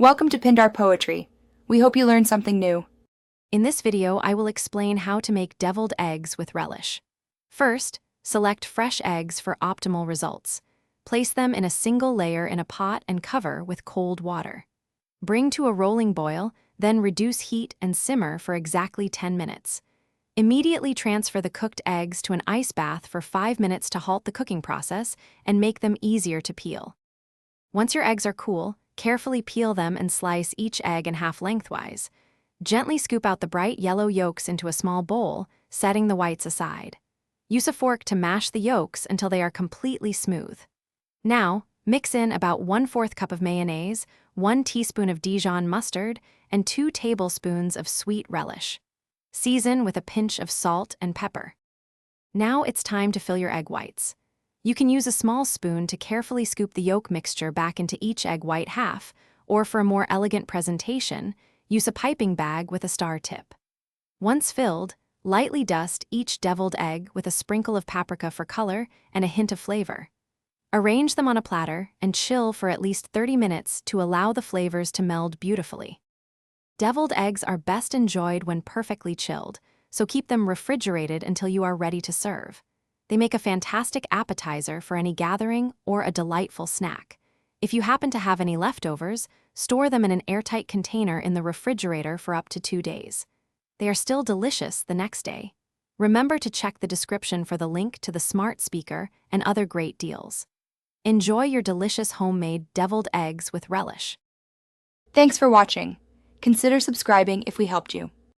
Welcome to Pindar Poetry. We hope you learned something new. In this video, I will explain how to make deviled eggs with relish. First, select fresh eggs for optimal results. Place them in a single layer in a pot and cover with cold water. Bring to a rolling boil, then reduce heat and simmer for exactly 10 minutes. Immediately transfer the cooked eggs to an ice bath for 5 minutes to halt the cooking process and make them easier to peel. Once your eggs are cool, carefully peel them and slice each egg in half lengthwise. Gently scoop out the bright yellow yolks into a small bowl, setting the whites aside. Use a fork to mash the yolks until they are completely smooth. Now, mix in about 1/4 cup of mayonnaise, 1 teaspoon of Dijon mustard, and 2 tablespoons of sweet relish. Season with a pinch of salt and pepper. Now it's time to fill your egg whites. You can use a small spoon to carefully scoop the yolk mixture back into each egg white half, or for a more elegant presentation, use a piping bag with a star tip. Once filled, lightly dust each deviled egg with a sprinkle of paprika for color and a hint of flavor. Arrange them on a platter and chill for at least 30 minutes to allow the flavors to meld beautifully. Deviled eggs are best enjoyed when perfectly chilled, so keep them refrigerated until you are ready to serve. They make a fantastic appetizer for any gathering or a delightful snack. If you happen to have any leftovers, store them in an airtight container in the refrigerator for up to 2 days. They are still delicious the next day. Remember to check the description for the link to the smart speaker and other great deals. Enjoy your delicious homemade deviled eggs with relish. Thanks for watching. Consider subscribing if we helped you.